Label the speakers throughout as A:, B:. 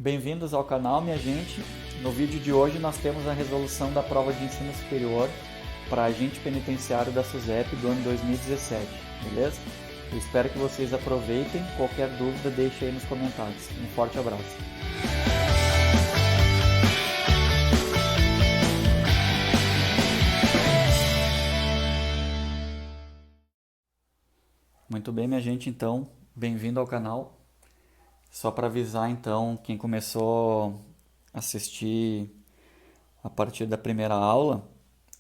A: Bem-vindos ao canal, minha gente. No vídeo de hoje nós temos a resolução da prova de ensino superior para agente penitenciário da SUSEP do ano 2017, beleza? Eu espero que vocês aproveitem. Qualquer dúvida deixe aí nos comentários. Um forte abraço. Muito bem, minha gente, então, bem-vindo ao canal. Só para avisar, então, quem começou a assistir a partir da primeira aula,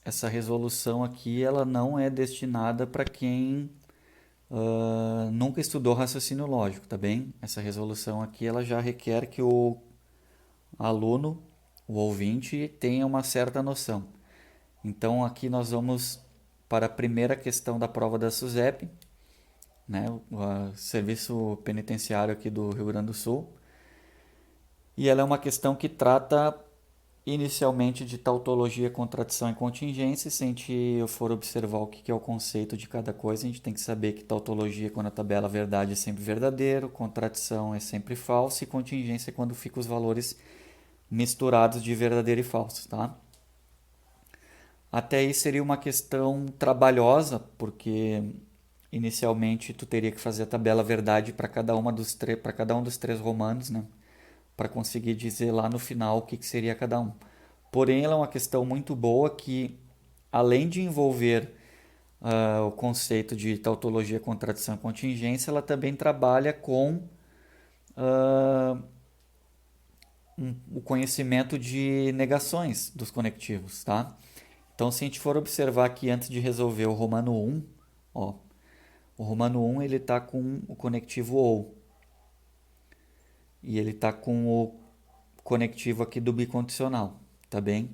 A: essa resolução aqui ela não é destinada para quem nunca estudou raciocínio lógico, tá bem? Essa resolução aqui ela já requer que o aluno, o ouvinte, tenha uma certa noção. Então aqui nós vamos para a primeira questão da prova da SUSEP, né, o Serviço Penitenciário aqui do Rio Grande do Sul. E ela é uma questão que trata inicialmente de tautologia, contradição e contingência. Se a gente for observar o que é o conceito de cada coisa, a gente tem que saber que tautologia é quando a tabela verdade é sempre verdadeiro, contradição é sempre falso e contingência é quando ficam os valores misturados de verdadeiro e falso, tá? Até aí seria uma questão trabalhosa, porque inicialmente tu teria que fazer a tabela verdade para cada para cada um dos três romanos, né? Para conseguir dizer lá no final o que seria cada um. Porém, ela é uma questão muito boa que, além de envolver o conceito de tautologia, contradição e contingência, ela também trabalha com uh, o conhecimento de negações dos conectivos, tá? Então, se a gente for observar aqui antes de resolver o Romano 1, ó, o Romano 1 ele está com o conectivo ou e ele está com o conectivo aqui do bicondicional, tá bem?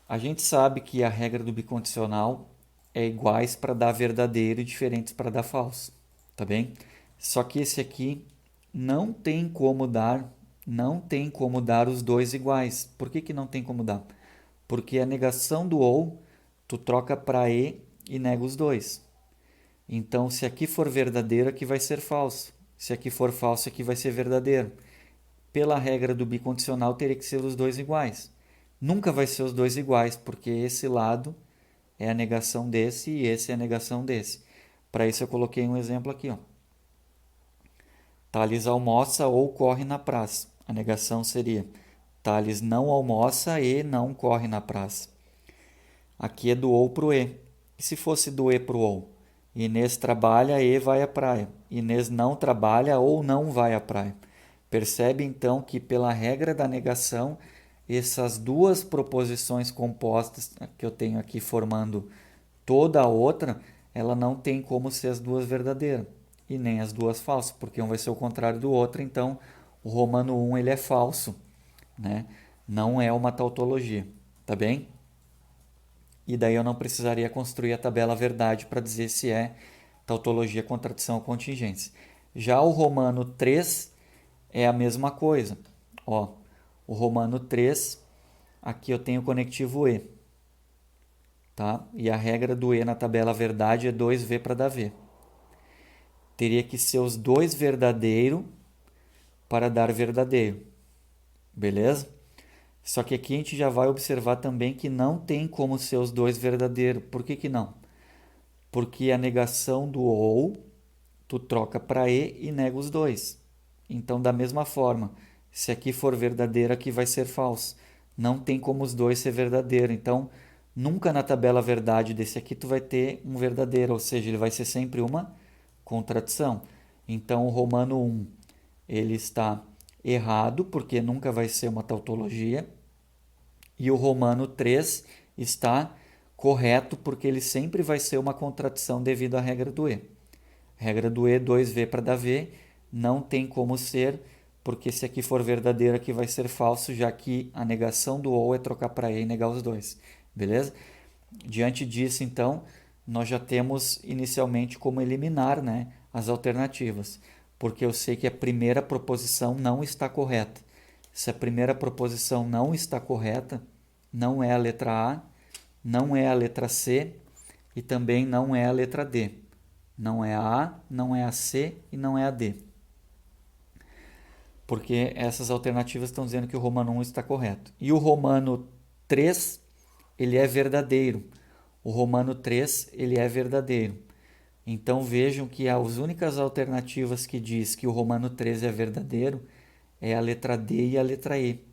A: A gente sabe que a regra do bicondicional é iguais para dar verdadeiro e diferentes para dar falso, tá bem? Só que esse aqui não tem como dar os dois iguais. Por que não tem como dar? Porque a negação do ou, tu troca para e nega os dois. Então, se aqui for verdadeiro, aqui vai ser falso. Se aqui for falso, aqui vai ser verdadeiro. Pela regra do bicondicional, teria que ser os dois iguais. Nunca vai ser os dois iguais, porque esse lado é a negação desse e esse é a negação desse. Para isso eu coloquei um exemplo aqui, ó. Thales almoça ou corre na praça. A negação seria Thales não almoça e não corre na praça. Aqui é do ou para o e. E se fosse do e para o ou? Inês trabalha e vai à praia. Inês não trabalha ou não vai à praia. Percebe então que pela regra da negação, essas duas proposições compostas que eu tenho aqui formando toda a outra, ela não tem como ser as duas verdadeiras e nem as duas falsas, porque um vai ser o contrário do outro, então o Romano 1 ele é falso, né? Não é uma tautologia, tá bem? E daí eu não precisaria construir a tabela verdade para dizer se é tautologia, contradição ou contingência. Já o Romano 3 é a mesma coisa. Ó, o Romano 3, aqui eu tenho o conectivo e. Tá? E a regra do e na tabela verdade é 2v para dar v. Teria que ser os dois verdadeiro para dar verdadeiro. Beleza? Só que aqui a gente já vai observar também que não tem como ser os dois verdadeiros. Por que não? Porque a negação do ou, tu troca para e nega os dois. Então, da mesma forma, se aqui for verdadeiro, aqui vai ser falso. Não tem como os dois ser verdadeiro. Então, nunca na tabela verdade desse aqui tu vai ter um verdadeiro, ou seja, ele vai ser sempre uma contradição. Então, o Romano 1, ele está errado, porque nunca vai ser uma tautologia. E o Romano 3 está correto, porque ele sempre vai ser uma contradição devido à regra do e. Regra do e, 2v para dar v, não tem como ser, porque se aqui for verdadeiro, aqui vai ser falso, já que a negação do ou é trocar para e negar os dois. Beleza? Diante disso, então, nós já temos inicialmente como eliminar, né, as alternativas, porque eu sei que a primeira proposição não está correta. Se a primeira proposição não está correta, não é a letra A, não é a letra C e também não é a letra D. Não é a A, não é a C e não é a D. porque essas alternativas estão dizendo que o romano 1 está correto. E o romano 3, ele é verdadeiro. O romano 3, ele é verdadeiro. Então vejam que as únicas alternativas que diz que o romano 3 é verdadeiro é a letra D e a letra E,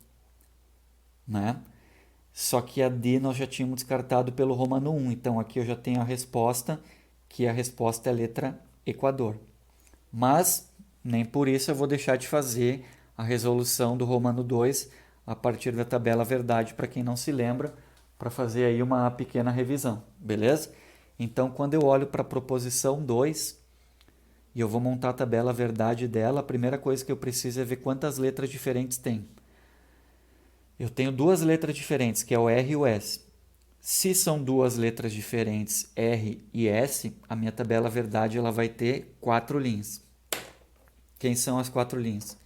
A: né? Só que a D nós já tínhamos descartado pelo romano 1, então aqui eu já tenho a resposta, que a resposta é a letra Equador. Mas nem por isso eu vou deixar de fazer a resolução do romano 2 a partir da tabela verdade, para quem não se lembra, para fazer aí uma pequena revisão, beleza? Então, quando eu olho para a proposição 2 e eu vou montar a tabela verdade dela, a primeira coisa que eu preciso é ver quantas letras diferentes tem. Eu tenho duas letras diferentes, que é o R e o S. Se são duas letras diferentes, R e S, a minha tabela verdade ela vai ter 4 linhas. Quem são as 4 linhas?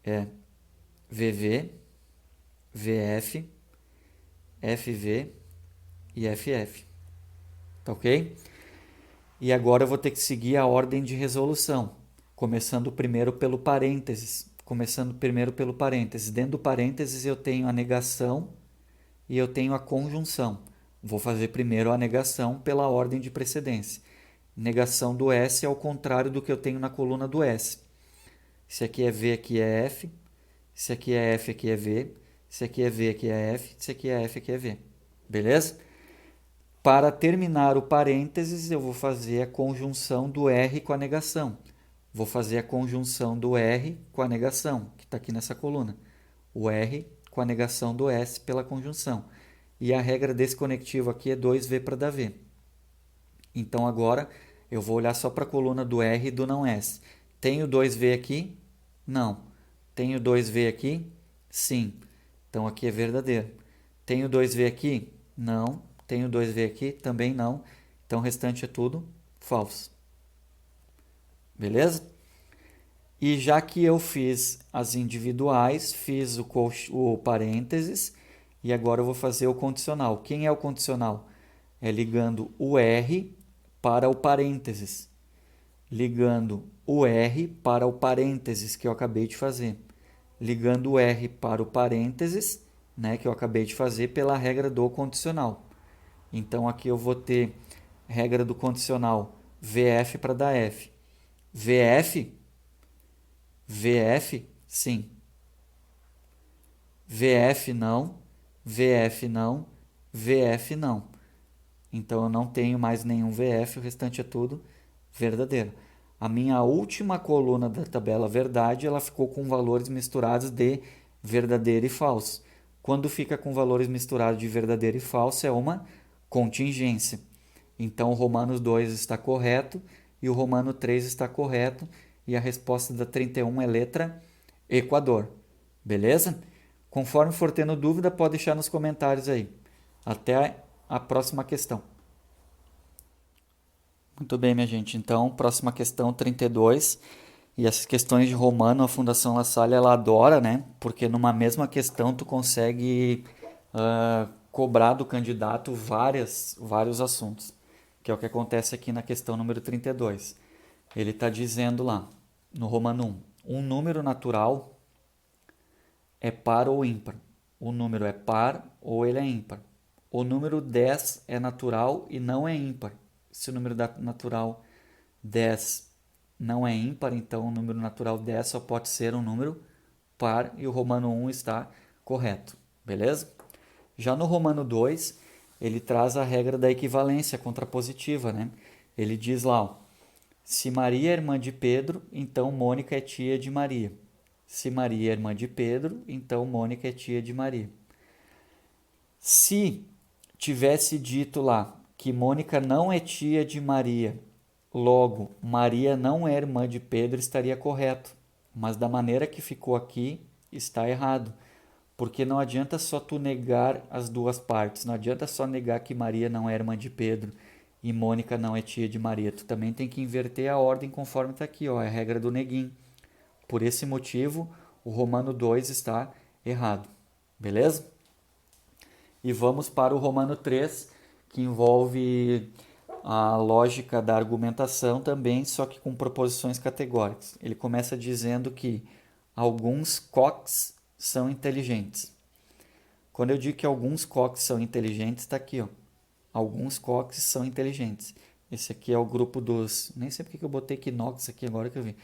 A: É VV, VF, FV e FF. Tá ok? E agora eu vou ter que seguir a ordem de resolução, começando primeiro pelo parênteses. Dentro do parênteses eu tenho a negação e eu tenho a conjunção. Vou fazer primeiro a negação pela ordem de precedência. Negação do S é ao contrário do que eu tenho na coluna do S. Se aqui é V, aqui é F. Se aqui é F, aqui é V. Se aqui é V, aqui é F. Se aqui é F, aqui é V. Beleza? Para terminar o parênteses, eu vou fazer a conjunção do R com a negação. Vou fazer a conjunção do R com a negação, que está aqui nessa coluna. O R com a negação do S pela conjunção. E a regra desse conectivo aqui é 2V para dar V. Então agora eu vou olhar só para a coluna do R e do não S. Tenho 2V aqui? Não. Tenho 2V aqui? Sim. Então aqui é verdadeiro. Tenho 2V aqui? Não. Tenho 2V aqui? Também não. Então o restante é tudo falso. Beleza? E já que eu fiz as individuais, fiz o parênteses e agora eu vou fazer o condicional. Quem é o condicional? É ligando o R para o parênteses. Ligando o R para o parênteses que eu acabei de fazer. Ligando o R para o parênteses, né, que eu acabei de fazer pela regra do condicional. Então aqui eu vou ter regra do condicional VF para dar F. VF? VF? Sim. VF não. VF não. VF não. Então eu não tenho mais nenhum VF, o restante é tudo verdadeiro. A minha última coluna da tabela verdade, ela ficou com valores misturados de verdadeiro e falso. Quando fica com valores misturados de verdadeiro e falso, é uma contingência. Então o Romanos 2 está correto e o Romano 3 está correto. E a resposta da 31 é letra Equador. Beleza? Conforme for tendo dúvida, pode deixar nos comentários aí. Até a próxima questão. Muito bem, minha gente. Então, próxima questão 32. E essas questões de romano, a Fundação La Salle, ela adora, né? Porque numa mesma questão tu consegue cobrar do candidato vários assuntos. Que é o que acontece aqui na questão número 32. Ele está dizendo lá, no romano 1, um número natural é par ou ímpar. O número é par ou ele é ímpar. O número 10 é natural e não é ímpar. Se o número natural 10 não é ímpar, então o número natural 10 só pode ser um número par e o romano 1 está correto. Beleza? Já no romano 2, ele traz a regra da equivalência contrapositiva, né? Ele diz lá, ó, se Maria é irmã de Pedro, então Mônica é tia de Maria. Se Maria é irmã de Pedro, então Mônica é tia de Maria. Se tivesse dito lá que Mônica não é tia de Maria, logo Maria não é irmã de Pedro, estaria correto. Mas da maneira que ficou aqui, está errado. Porque não adianta só tu negar as duas partes. Não adianta só negar que Maria não é irmã de Pedro e Mônica não é tia de Maria. Tu também tem que inverter a ordem conforme está aqui, ó, é a regra do neguinho. Por esse motivo, o Romano 2 está errado. Beleza? E vamos para o Romano 3, que envolve a lógica da argumentação também, só que com proposições categóricas. Ele começa dizendo que alguns coques são inteligentes. Quando eu digo que alguns coques são inteligentes, está aqui, ó. Alguns coques são inteligentes. Esse aqui é o grupo dos... Nem sei porque que eu botei equinox aqui agora que eu vi.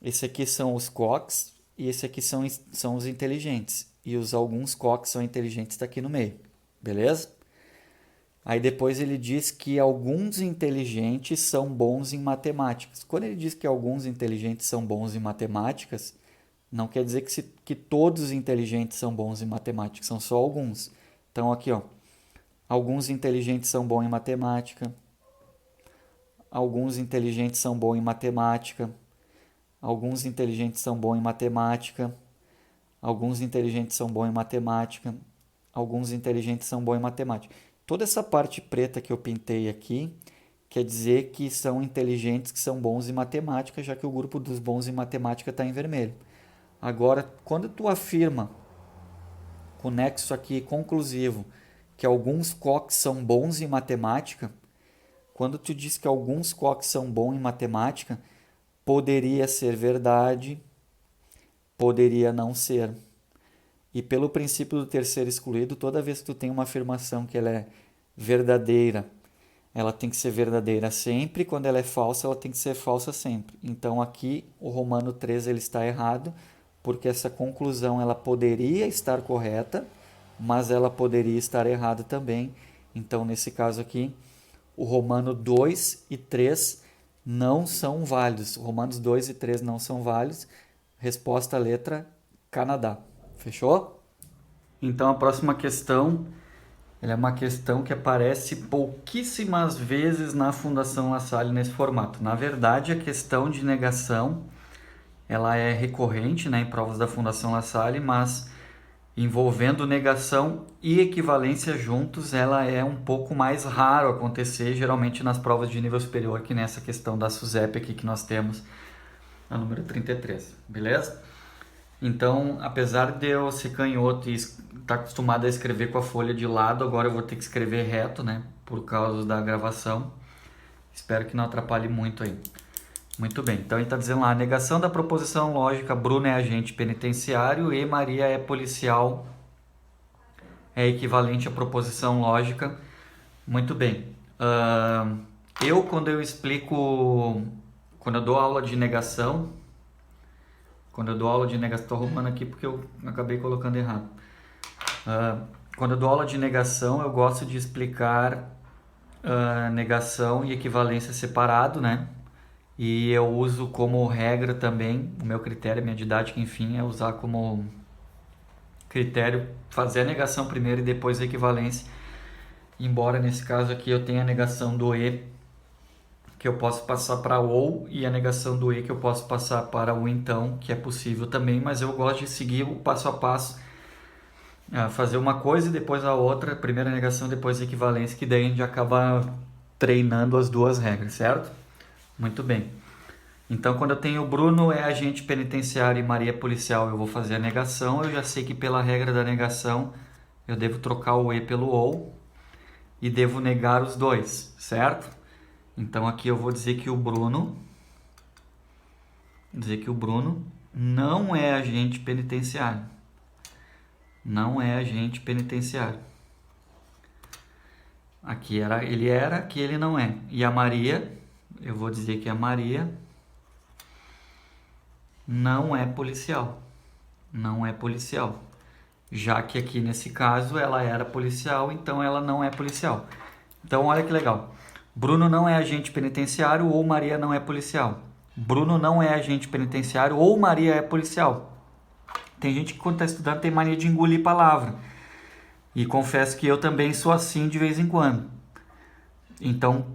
A: Esse aqui são os coques e esse aqui são os inteligentes. E os alguns coques são inteligentes está aqui no meio. Beleza? Aí depois ele diz que alguns inteligentes são bons em matemáticas. Quando ele diz que alguns inteligentes são bons em matemáticas, não quer dizer que todos os inteligentes são bons em matemática, são só alguns. Então aqui, ó, alguns inteligentes são bons em matemática, alguns inteligentes são bons em matemática, alguns inteligentes são bons em matemática, alguns inteligentes são bons em matemática, alguns inteligentes são bons em matemática. Toda essa parte preta que eu pintei aqui quer dizer que são inteligentes que são bons em matemática, já que o grupo dos bons em matemática está em vermelho. Agora, quando tu afirma com o nexo aqui conclusivo que alguns coques são bons em matemática, quando tu diz que alguns coques são bons em matemática, poderia ser verdade, poderia não ser. E pelo princípio do terceiro excluído, toda vez que tu tem uma afirmação que ela é verdadeira, ela tem que ser verdadeira sempre, quando ela é falsa, ela tem que ser falsa sempre. Então aqui o Romano 3 ele está errado, porque essa conclusão ela poderia estar correta, mas ela poderia estar errada também. Então nesse caso aqui, o Romano 2 e 3 não são válidos. Romanos 2 e 3 não são válidos. Resposta letra Canadá. Fechou? Então a próxima questão, ela é uma questão que aparece pouquíssimas vezes na Fundação La Salle nesse formato. Na verdade, a questão de negação, ela é recorrente, né, em provas da Fundação La Salle, mas envolvendo negação e equivalência juntos, ela é um pouco mais raro acontecer, geralmente nas provas de nível superior, que nessa questão da SUSEP aqui que nós temos, a número 33, beleza? Então, apesar de eu ser canhoto e estar acostumado a escrever com a folha de lado, agora eu vou ter que escrever reto, né? Por causa da gravação. Espero que não atrapalhe muito aí. Muito bem, então ele está dizendo lá, a negação da proposição lógica, Bruno é agente penitenciário e Maria é policial, é equivalente à proposição lógica. Muito bem. Quando eu explico, quando eu dou aula de negação, estou arrumando aqui porque eu acabei colocando errado. Quando eu dou aula de negação, eu gosto de explicar negação e equivalência separado, né? E eu uso como regra também, o meu critério, a minha didática, enfim, é usar como critério fazer a negação primeiro e depois a equivalência. Embora nesse caso aqui eu tenha a negação do E, que eu posso passar para ou, e a negação do E que eu posso passar para o então, que é possível também, mas eu gosto de seguir o passo a passo, fazer uma coisa e depois a outra, primeiro a negação, depois a equivalência, que daí a gente acaba treinando as duas regras, certo? Muito bem. Então, quando eu tenho Bruno é agente penitenciário e Maria é policial, eu vou fazer a negação. Eu já sei que pela regra da negação eu devo trocar o E pelo ou e devo negar os dois, certo? Então aqui eu vou dizer que o Bruno não é agente penitenciário. Não é agente penitenciário. Aqui ele era, aqui ele não é. E a Maria, eu vou dizer que a Maria não é policial. Não é policial. Já que aqui nesse caso ela era policial, então ela não é policial. Então olha que legal. Bruno não é agente penitenciário ou Maria não é policial. Bruno não é agente penitenciário ou Maria é policial. Tem gente que quando está estudando tem mania de engolir palavra. E confesso que eu também sou assim de vez em quando. Então,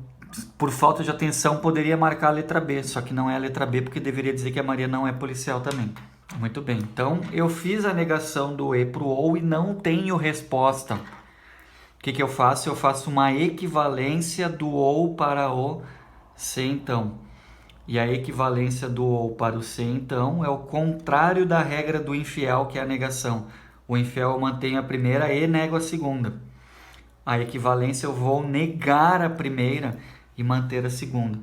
A: por falta de atenção, poderia marcar a letra B. Só que não é a letra B porque deveria dizer que a Maria não é policial também. Muito bem. Então, eu fiz a negação do E para o OU e não tenho resposta. O que eu faço? Eu faço uma equivalência do OU para o C então. E a equivalência do OU para o C então é o contrário da regra do infiel, que é a negação. O infiel eu mantenho a primeira e nego a segunda. A equivalência eu vou negar a primeira e manter a segunda.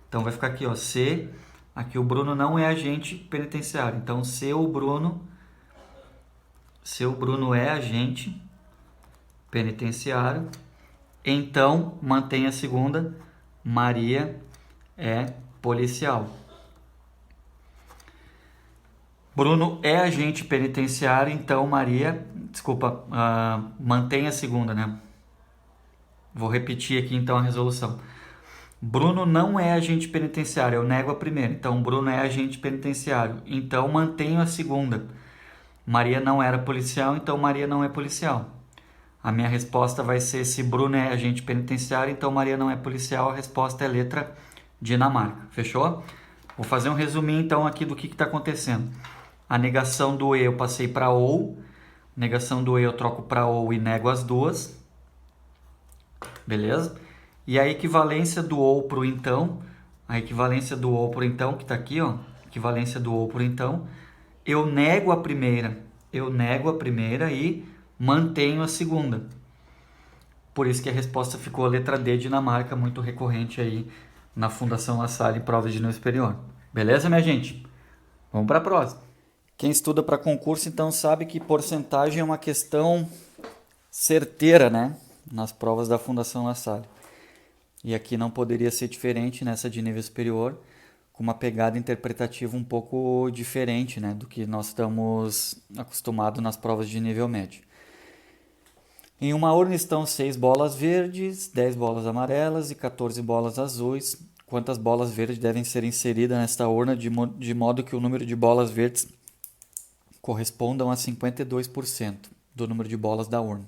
A: Então vai ficar aqui, ó, C Aqui o Bruno não é agente penitenciário. Então, se o Bruno é agente penitenciário, então mantém a segunda, Maria é policial. Bruno é agente penitenciário, então Maria, desculpa, mantém a segunda, né? Vou repetir aqui então a resolução. Bruno não é agente penitenciário, eu nego a primeira. Então, Bruno é agente penitenciário, então mantenho a segunda. Maria não era policial, então Maria não é policial. A minha resposta vai ser: se Bruno é agente penitenciário, então Maria não é policial. A resposta é letra Dinamarca. Fechou? Vou fazer um resuminho então aqui do que está acontecendo. A negação do E eu passei para ou. Negação do E eu troco para ou e nego as duas. Beleza? E a equivalência do ou para o então. A equivalência do ou para o então, que está aqui, ó. Equivalência do ou para o então. Eu nego a primeira. Eu nego a primeira e mantenho a segunda. Por isso que a resposta ficou a letra D, Dinamarca, muito recorrente aí na Fundação La Salle em provas de nível superior. Beleza, minha gente? Vamos para a próxima. Quem estuda para concurso, então, sabe que porcentagem é uma questão certeira, né? Nas provas da Fundação La Salle. E aqui não poderia ser diferente nessa de nível superior, com uma pegada interpretativa um pouco diferente, né? Do que nós estamos acostumados nas provas de nível médio. Em uma urna estão 6 bolas verdes, 10 bolas amarelas e 14 bolas azuis. Quantas bolas verdes devem ser inseridas nesta urna de modo que o número de bolas verdes correspondam a 52% do número de bolas da urna?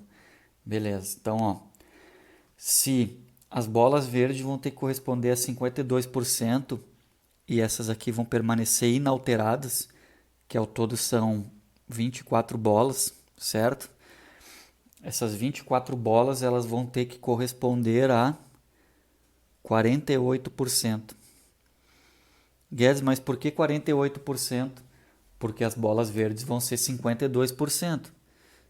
A: Beleza, então, ó, se as bolas verdes vão ter que corresponder a 52% e essas aqui vão permanecer inalteradas, que ao todo são 24 bolas, certo? Essas 24 bolas elas vão ter que corresponder a 48%. Guedes, mas por que 48%? Porque as bolas verdes vão ser 52%.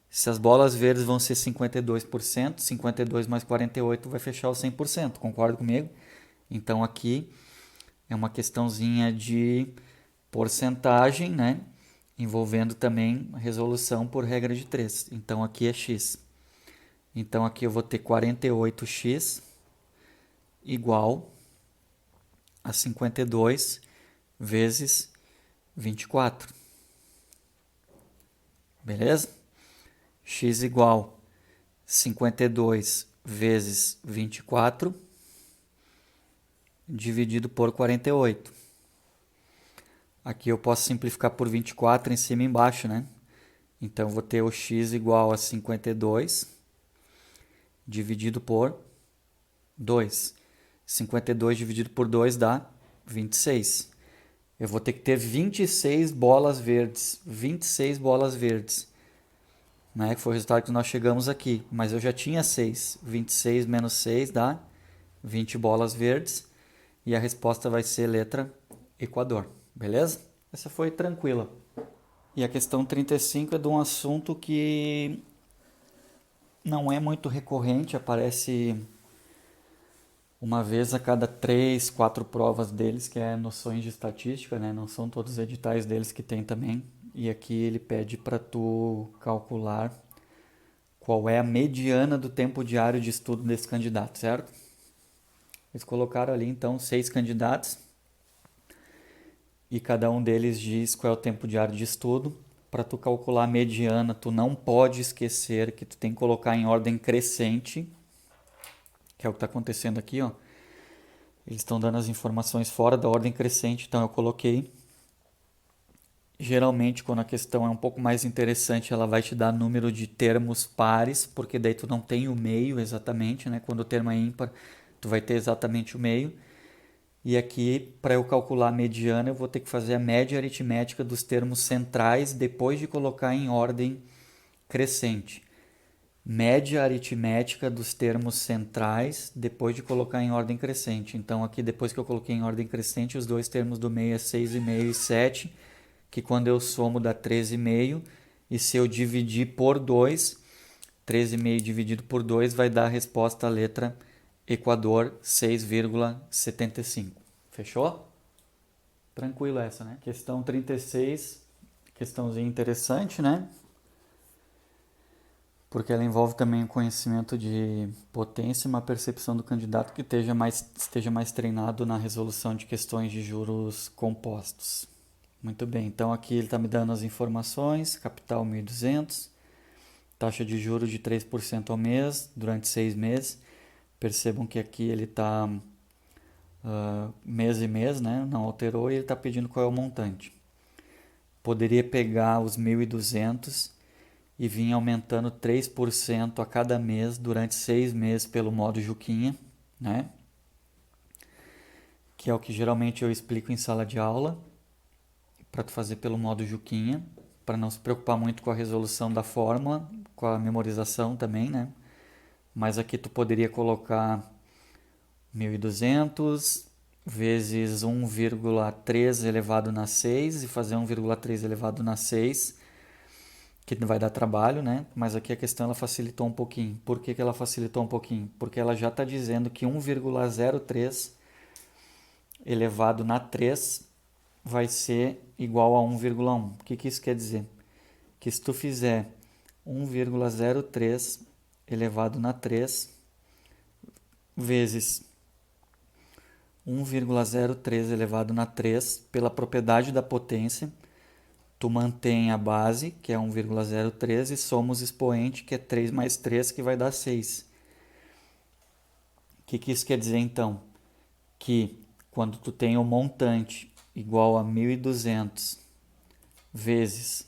A: Se as bolas verdes vão ser 52%, 52 mais 48 vai fechar os 100%. Concorda comigo? Então aqui é uma questãozinha de porcentagem, né? Envolvendo também resolução por regra de 3. Então aqui é x. Então aqui eu vou ter 48x igual a 52 vezes 24. Beleza? X igual 52 vezes 24 dividido por 48. Aqui eu posso simplificar por 24 em cima e embaixo, né? Então eu vou ter o x igual a 52 dividido por 2. 52 dividido por 2 dá 26. Eu vou ter que ter 26 bolas verdes. 26 bolas verdes. Né? Que foi o resultado que nós chegamos aqui. Mas eu já tinha 6. 26 menos 6 dá 20 bolas verdes. E a resposta vai ser letra Equador. Beleza? Essa foi tranquila. E a questão 35 é de um assunto que não é muito recorrente, aparece uma vez a cada 3, 4 provas deles, que é noções de estatística, né? Não são todos os editais deles que tem também. E aqui ele pede para tu calcular qual é a mediana do tempo diário de estudo desse candidato, certo? Eles colocaram ali então 6 candidatos e cada um deles diz qual é o tempo diário de estudo. Para tu calcular a mediana, tu não pode esquecer que tu tem que colocar em ordem crescente, que é o que está acontecendo aqui, ó. Eles estão dando as informações fora da ordem crescente, então eu coloquei. Geralmente, quando a questão é um pouco mais interessante, ela vai te dar número de termos pares, porque daí tu não tem o meio exatamente, né? Quando o termo é ímpar, tu vai ter exatamente o meio. E aqui, para eu calcular a mediana, eu vou ter que fazer a média aritmética dos termos centrais depois de colocar em ordem crescente. Média aritmética dos termos centrais depois de colocar em ordem crescente. Então, aqui, depois que eu coloquei em ordem crescente, os dois termos do meio é 6,5 e 7, que quando eu somo dá 13,5. E se eu dividir por 2, 13,5 dividido por 2 vai dar a resposta à letra Equador 6,75. Fechou? Tranquilo essa, né? Questão 36, questãozinha interessante, né? Porque ela envolve também o conhecimento de potência e uma percepção do candidato que esteja mais treinado na resolução de questões de juros compostos. Muito bem, então aqui ele está me dando as informações, capital 1.200, taxa de juros de 3% ao mês durante 6 meses. Percebam que aqui ele está mês e mês, né? Não alterou, e ele está pedindo qual é o montante. Poderia pegar os 1.200 e vir aumentando 3% a cada mês durante 6 meses pelo modo Juquinha, né? Que é o que geralmente eu explico em sala de aula, para tu fazer pelo modo Juquinha, para não se preocupar muito com a resolução da fórmula, com a memorização também, né? Mas aqui tu poderia colocar 1.200 vezes 1,3 elevado na 6 e fazer 1,3 elevado na 6, que vai dar trabalho, né? Mas aqui a questão ela facilitou um pouquinho. Por que ela facilitou um pouquinho? Porque ela já está dizendo que 1,03 elevado na 3 vai ser igual a 1,1. O que isso quer dizer? Que se tu fizer 1,03 elevado na 3 vezes 1,03 elevado na 3 pela propriedade da potência, tu mantém a base, que é 1,03, e soma os expoentes, que é 3 mais 3, que vai dar 6. O que isso quer dizer, então? Que quando tu tem o montante igual a 1.200 vezes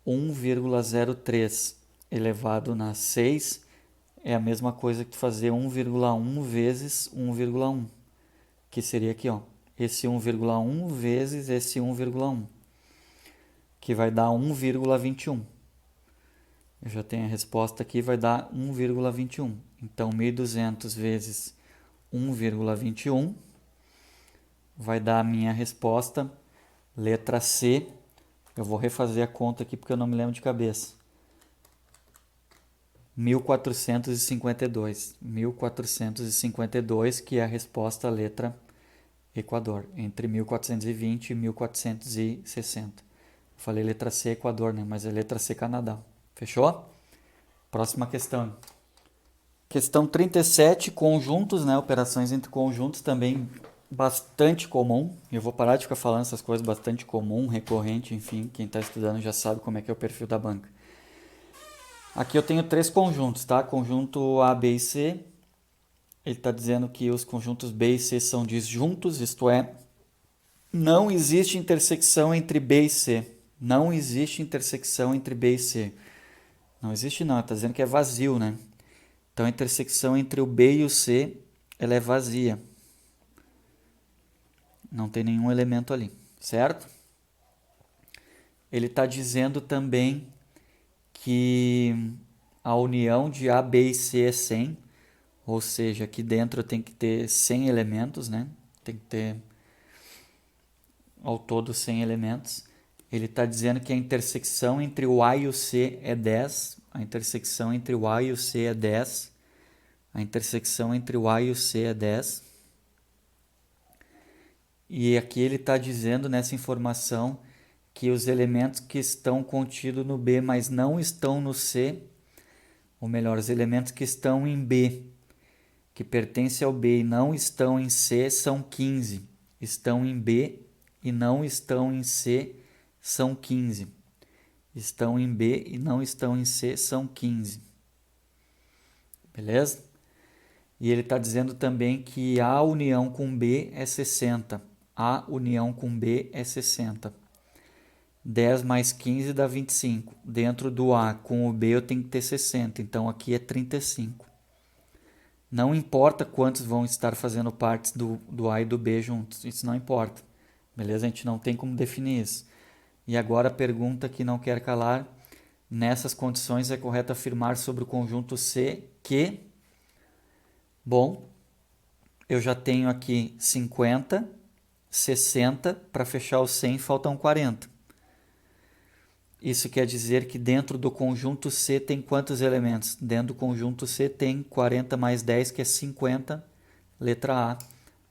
A: 1,03 elevado na 6, é a mesma coisa que tu fazer 1,1 vezes 1,1, que seria aqui, ó, esse 1,1 vezes esse 1,1, que vai dar 1,21. Eu já tenho a resposta aqui, vai dar 1,21. Então, 1.200 vezes 1,21 vai dar a minha resposta, letra C. Eu vou refazer a conta aqui porque eu não me lembro de cabeça. 1.452. 1.452, que é a resposta letra Equador, entre 1.420 e 1.460. Falei letra C, Equador, né? Mas é letra C, Canadá. Fechou? Próxima questão. Questão 37, conjuntos, né? Operações entre conjuntos, também bastante comum. Eu vou parar de ficar falando essas coisas, bastante comum, recorrente, enfim. Quem está estudando já sabe como é que é o perfil da banca. Aqui eu tenho 3 conjuntos, tá? Conjunto A, B e C. Ele está dizendo que os conjuntos B e C são disjuntos, isto é, não existe intersecção entre B e C. Não existe intersecção entre B e C. Não existe não, está dizendo que é vazio, né? Então a intersecção entre o B e o C, ela é vazia. Não tem nenhum elemento ali, certo? Ele está dizendo também que a união de A, B e C é 100, ou seja, aqui dentro tem que ter 100 elementos, né? Tem que ter ao todo 100 elementos. Ele está dizendo que a intersecção entre o A e o C é 10. A intersecção entre o A e o C é 10. A intersecção entre o A e o C é 10. E aqui ele está dizendo nessa informação que os elementos que estão contidos no B, mas não estão no C, ou melhor, os elementos que estão em B, que pertencem ao B e não estão em C, são 15. Estão em B e não estão em C, são 15. Estão em B e não estão em C, são 15. Beleza? E ele está dizendo também que A união com B é 60. A união com B é 60. 10 mais 15 dá 25. Dentro do A com o B eu tenho que ter 60. Então aqui é 35. Não importa quantos vão estar fazendo partes do A e do B juntos. Isso não importa. Beleza? A gente não tem como definir isso. E agora a pergunta que não quer calar. Nessas condições é correto afirmar sobre o conjunto C que... Bom, eu já tenho aqui 50, 60, para fechar o 100 faltam 40. Isso quer dizer que dentro do conjunto C tem quantos elementos? Dentro do conjunto C tem 40 mais 10, que é 50, letra A.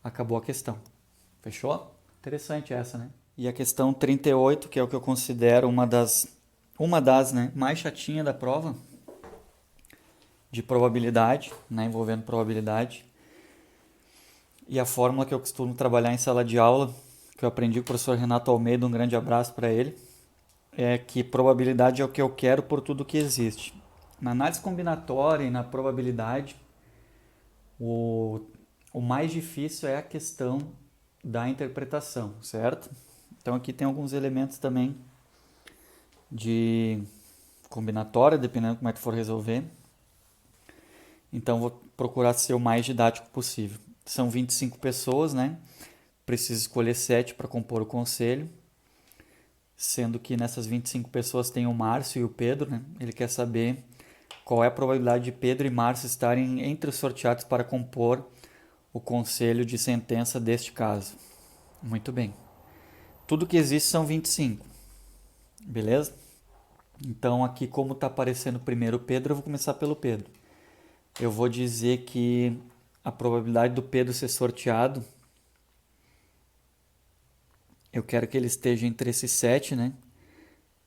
A: Acabou a questão. Fechou? Interessante essa, né? E a questão 38, que é o que eu considero uma das, né, mais chatinha da prova, de probabilidade, né, envolvendo probabilidade. E a fórmula que eu costumo trabalhar em sala de aula, que eu aprendi com o professor Renato Almeida, um grande abraço para ele, é que probabilidade é o que eu quero por tudo que existe. Na análise combinatória e na probabilidade, o, o mais difícil é a questão da interpretação, certo? Então aqui tem alguns elementos também de combinatória, dependendo como é que for resolver. Então vou procurar ser o mais didático possível. São 25 pessoas, né? Preciso escolher 7 para compor o conselho, sendo que nessas 25 pessoas tem o Márcio e o Pedro, né? Ele quer saber qual é a probabilidade de Pedro e Márcio estarem entre os sorteados para compor o conselho de sentença deste caso. Muito bem. Tudo que existe são 25, beleza? Então aqui, como está aparecendo primeiro o Pedro, eu vou começar pelo Pedro. Eu vou dizer que a probabilidade do Pedro ser sorteado, eu quero que ele esteja entre esses 7, né?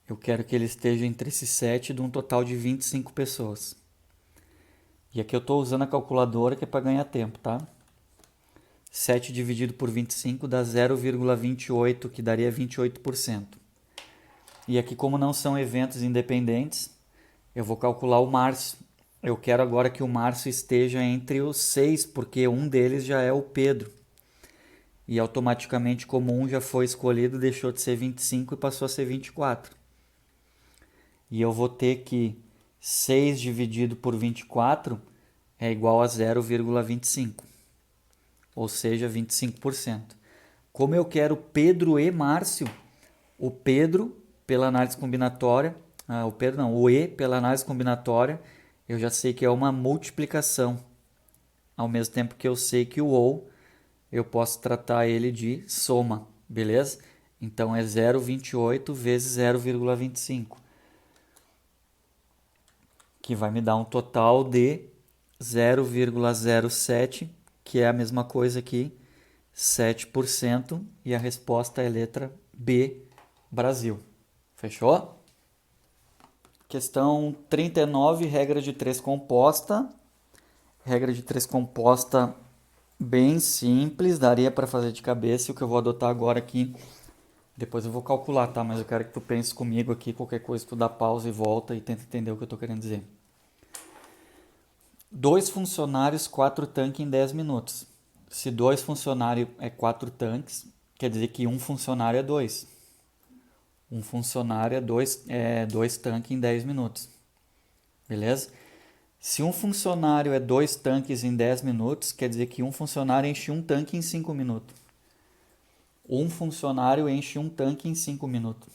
A: Eu quero que ele esteja entre esses 7 de um total de 25 pessoas. E aqui eu estou usando a calculadora que é para ganhar tempo, tá? 7 dividido por 25 dá 0,28, que daria 28%. E aqui, como não são eventos independentes, eu vou calcular o Márcio. Eu quero agora que o Márcio esteja entre os 6, porque um deles já é o Pedro. E automaticamente, como um já foi escolhido, deixou de ser 25 e passou a ser 24. E eu vou ter que 6 dividido por 24 é igual a 0,25, ou seja, 25%. Como eu quero Pedro e Márcio, o Pedro pela análise combinatória, o E pela análise combinatória, eu já sei que é uma multiplicação, ao mesmo tempo que eu sei que o ou eu posso tratar ele de soma, beleza? Então é 0,28 vezes 0,25, que vai me dar um total de 0,07, que é a mesma coisa que 7%, e a resposta é letra B, Brasil. Fechou? Questão 39, regra de 3 composta. Regra de 3 composta bem simples, daria para fazer de cabeça. O que eu vou adotar agora aqui, depois eu vou calcular, tá? Mas eu quero que tu pense comigo aqui, qualquer coisa tu dá pausa e volta e tenta entender o que eu estou querendo dizer. 2 funcionários, 4 tanques em 10 minutos. Se 2 funcionários é 4 tanques, quer dizer que um funcionário é 2. Um funcionário é dois tanques em 10 minutos. Beleza? Se um funcionário é 2 tanques em 10 minutos, quer dizer que um funcionário enche um tanque em 5 minutos. Um funcionário enche um tanque em 5 minutos.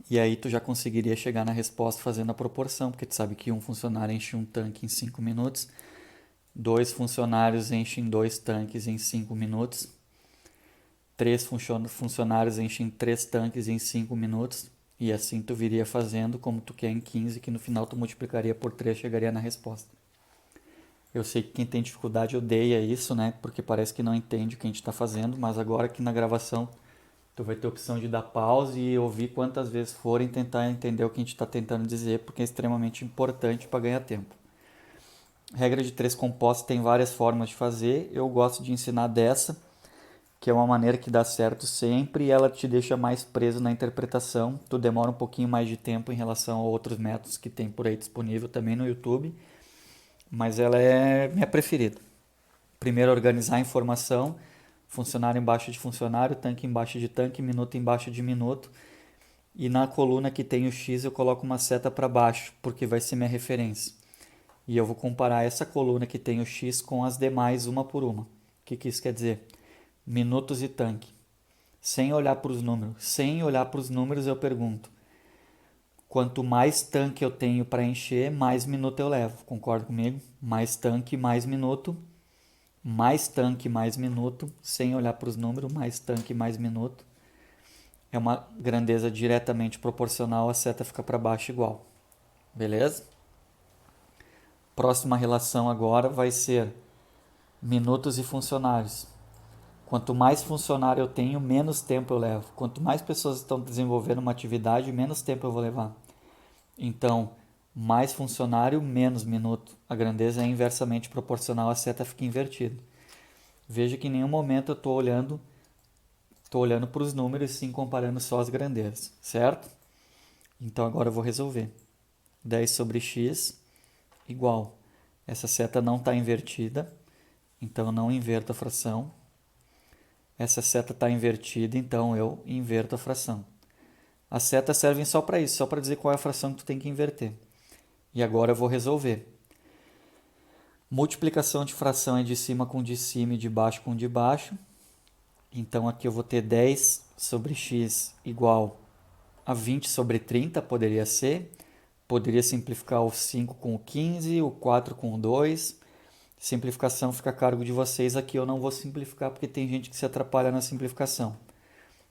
A: E aí tu já conseguiria chegar na resposta fazendo a proporção, porque tu sabe que um funcionário enche um tanque em 5 minutos, 2 funcionários enchem 2 tanques em 5 minutos, 3 funcionários enchem 3 tanques em 5 minutos, e assim tu viria fazendo como tu quer em 15, que no final tu multiplicaria por 3 e chegaria na resposta. Eu sei que quem tem dificuldade odeia isso, né? Porque parece que não entende o que a gente está fazendo, mas agora aqui na gravação tu vai ter a opção de dar pause e ouvir quantas vezes forem tentar entender o que a gente está tentando dizer, porque é extremamente importante para ganhar tempo. Regra de 3 compostos tem várias formas de fazer, eu gosto de ensinar dessa, que é uma maneira que dá certo sempre e ela te deixa mais preso na interpretação. Tu demora um pouquinho mais de tempo em relação a outros métodos que tem por aí disponível também no YouTube, mas ela é minha preferida. Primeiro, organizar a informação, funcionário embaixo de funcionário, tanque embaixo de tanque, minuto embaixo de minuto. E na coluna que tem o X eu coloco uma seta para baixo, porque vai ser minha referência. E eu vou comparar essa coluna que tem o X com as demais uma por uma. O que isso quer dizer? Minutos e tanque. Sem olhar para os números. Sem olhar para os números eu pergunto. Quanto mais tanque eu tenho para encher, mais minuto eu levo. Concorda comigo? Mais tanque, mais minuto. Mais tanque, mais minuto. Sem olhar para os números, mais tanque, mais minuto. É uma grandeza diretamente proporcional, a seta fica para baixo igual. Beleza? Próxima relação agora vai ser minutos e funcionários. Quanto mais funcionário eu tenho, menos tempo eu levo. Quanto mais pessoas estão desenvolvendo uma atividade, menos tempo eu vou levar. Então, mais funcionário, menos minuto. A grandeza é inversamente proporcional, a seta fica invertida. Veja que em nenhum momento eu estou olhando para os números, sim comparando só as grandezas, certo? Então agora eu vou resolver. 10 sobre x igual. Essa seta não está invertida, então eu não inverto a fração. Essa seta está invertida, então eu inverto a fração. As setas servem só para isso, só para dizer qual é a fração que tu tem que inverter. E agora eu vou resolver. Multiplicação de fração é de cima com de cima e de baixo com de baixo. Então aqui eu vou ter 10 sobre x igual a 20 sobre 30, poderia ser. Poderia simplificar o 5 com o 15, o 4 com o 2. Simplificação fica a cargo de vocês. Aqui eu não vou simplificar porque tem gente que se atrapalha na simplificação.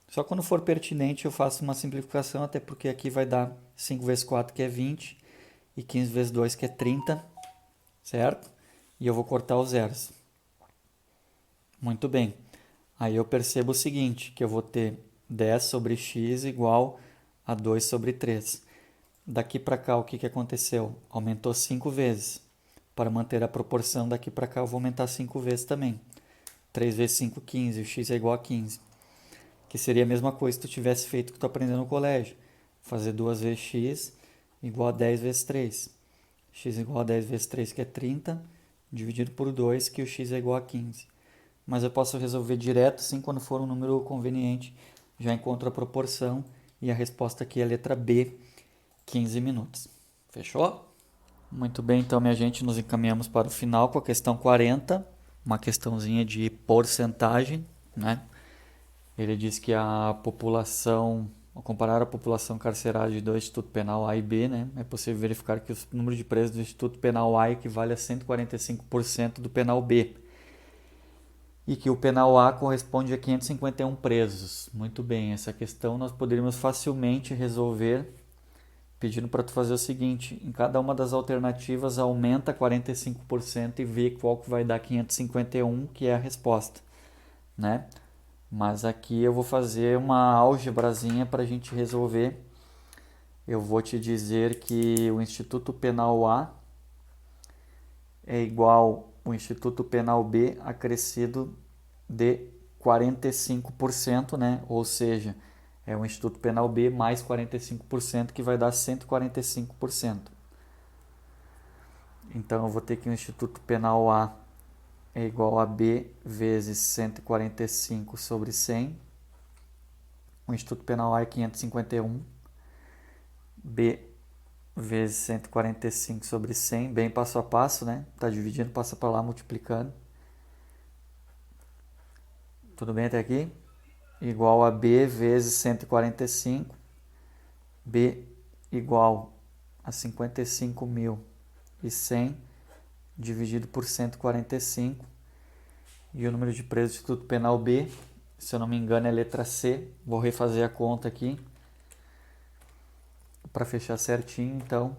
A: Só quando for pertinente eu faço uma simplificação, até porque aqui vai dar 5 vezes 4, que é 20, e 15 vezes 2, que é 30, certo? E eu vou cortar os zeros. Muito bem. Aí eu percebo o seguinte, que eu vou ter 10 sobre x igual a 2 sobre 3. Daqui para cá, o que aconteceu? Aumentou 5 vezes. Para manter a proporção, daqui para cá eu vou aumentar 5 vezes também. 3 vezes 5, 15. O x é igual a 15. Que seria a mesma coisa que tu tivesse feito que tu aprendeu no colégio. Fazer 2 vezes x igual a 10 vezes 3. X igual a 10 vezes 3, que é 30, dividido por 2, que o x é igual a 15. Mas eu posso resolver direto, sim, quando for um número conveniente. Já encontro a proporção e a resposta aqui é a letra B, 15 minutos. Fechou? Muito bem, então, minha gente, nos encaminhamos para o final com a questão 40, uma questãozinha de porcentagem, né? Ele diz que a população, ao comparar a população carcerária do Instituto Penal A e B, né, é possível verificar que o número de presos do Instituto Penal A equivale a 145% do Penal B. E que o penal A corresponde a 551 presos. Muito bem, essa questão nós poderíamos facilmente resolver pedindo para tu fazer o seguinte, em cada uma das alternativas aumenta 45% e vê qual que vai dar 551, que é a resposta, né? Mas aqui eu vou fazer uma álgebrazinha para a gente resolver. Eu vou te dizer que o Instituto Penal A é igual ao Instituto Penal B acrescido de 45%, né? Ou seja, é o Instituto Penal B mais 45%, que vai dar 145%. Então eu vou ter que o Instituto Penal A é igual a B vezes 145 sobre 100. O Instituto Penal A é 551. B vezes 145 sobre 100, bem passo a passo, né? Tá dividindo, passa para lá, multiplicando. Tudo bem até aqui? Igual a B vezes 145. B igual a 55.100 dividido por 145. E o número de presos do Instituto Penal B, se eu não me engano, é letra C. Vou refazer a conta aqui para fechar certinho. Então,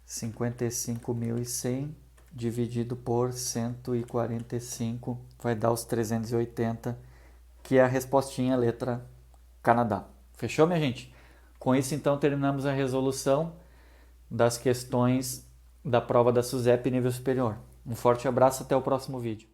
A: 55.100 dividido por 145 vai dar os 380, que é a respostinha letra Canadá. Fechou, minha gente? Com isso, então, terminamos a resolução das questões da prova da SUSEP nível superior. Um forte abraço, até o próximo vídeo.